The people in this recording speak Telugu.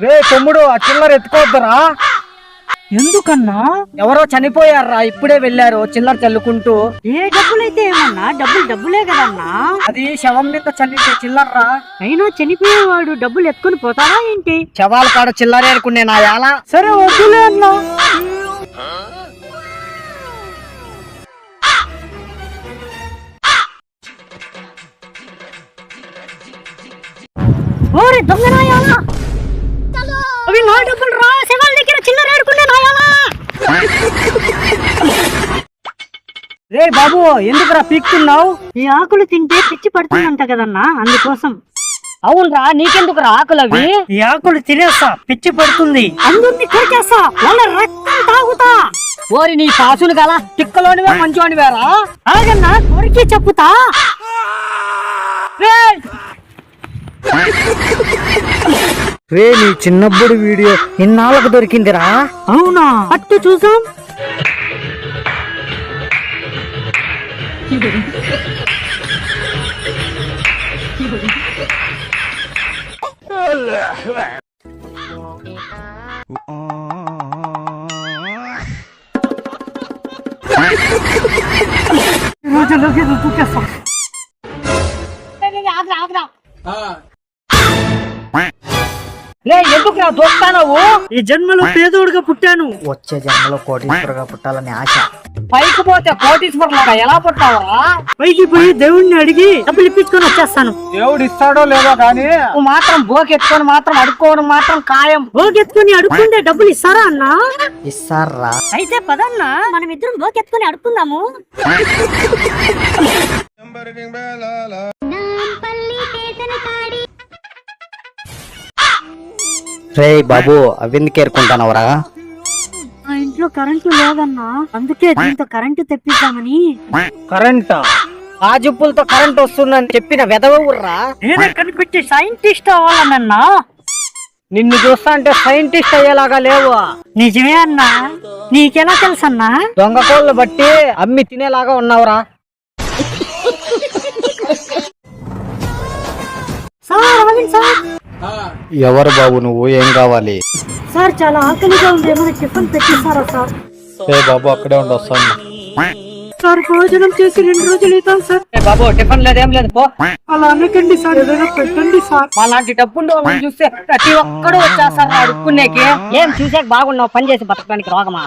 రే తమ్ముడు ఆ చిల్లర ఎత్తుకోవద్దరా. ఎందుకన్నా? ఎవరో చనిపోయారా, ఇప్పుడే వెళ్ళారు చిల్లర చల్లుకుంటూ. ఏ డబ్బులైతే ఏమన్నా, డబ్బులే కదన్నా. అది శవం మీద చల్లితే చిల్లర్రా. అయినా చనిపోయేవాడు డబ్బులు ఎత్తుకుని పోతారా ఏంటి? శవాల కాడ చిల్లరే అనుకునే నా యాల. సరే వద్దులే అన్నా. ఓరే దొంగ నాయాలా, అవి నా డబ్బులు రా. శవాల దగ్గర చిల్లర ఆడుకునే నాయాలా. రే బాబు, ఎందుకురా పీక్తున్నావు? ఈ ఆకులు తింటే పిచ్చి పడుతుందంట కదన్నా, అందుకోసం. అవునరా, నీకెందుకురా ఆకులు అవి? ఈ ఆకులు తినేస్తా, పిచ్చి పడుతుంది. అందరినీ కొరికేస్తా, వాళ్ళ రక్తం తాగుతా. ఓరి నీ పాసులు గల తిక్కలోనివే మంచోనివేరా. ఆగన్నా, కొరికి చెప్పుతా. రే నీ చిన్నప్పుడు వీడియో ఇన్నాళ్ళకు దొరికిందిరా. అవునా, అట్టు చూసాం. రోజులోకి దూకేస్తాం. లే ఎందుకురా దోస్తానవు? ఈ జన్మలో పేదోడుగా పుట్టాను, వచ్చే జన్మలో కోటీశ్వరుగా పుట్టాలని ఆశ. పైకి పోతే కోటీశ్వరులాగా ఎలా పుట్టావరా? పైకి పోయి దేవుడిని అడిగి డబ్బులు ఇప్పించుకొని వచ్చేస్తాను. దేవుడు ఇస్తాడో లేదో కానీ నువ్వు మాత్రం బోకెత్తుకొని మాత్రం అడుక్కోవడం మాత్రం ఖాయం. బోకెత్తుకొని అడుక్కుంటే డబ్బులు ఇస్తారా అన్నా? ఇస్తారా? అయితే పదన్నా, మనం ఇద్దరం బోకెత్తుకొని అడుక్కుందాము. రే బాబు, అవెందుకు ఏరుకుంటానవరా? మా ఇంట్లో కరెంటు లేదన్నా, అందుకే దీంతో కరెంటు తెప్పిద్దామని. కరెంటా? ఆ జుప్పులతో కరెంట్ వస్తుందని చెప్పిన వెదవుర్రా. నేనే కనిపెట్టి సైంటిస్ట్ అవ్వాలన్నా. నిన్ను చూస్తా అంటే సైంటిస్ట్ అయ్యేలాగా లేవు. నిజమే అన్నా, నీకెలా తెలుసన్నా? దొంగ కోళ్ళు బట్టి అమ్మి తినేలాగా ఉన్నావురా. సార్ ఆగండి సార్. ఎవరు బాబు నువ్వు, ఏం కావాలి? సార్ చాలా ఆకలిగా ఉంది, ఏమైనా టిఫిన్ పెట్టిస్తారా సార్? ఏ బాబు అక్కడే ఉండి వస్తాను. సార్ భోజనం చేసి 2 రోజులు అవుతాం సార్. బాబు టిఫిన్ లేదేం లేదు పో. అలా అనకండి సార్, ఏదైనా పెట్టండి సార్. అలాంటి డబ్బుండి వాళ్ళని చూస్తే ప్రతి ఒక్కడు వచ్చేస్తారు అడుక్కునేకి. ఏం చూసాక బాగున్నావు, పని చేసి బతకడానికి రోగమా?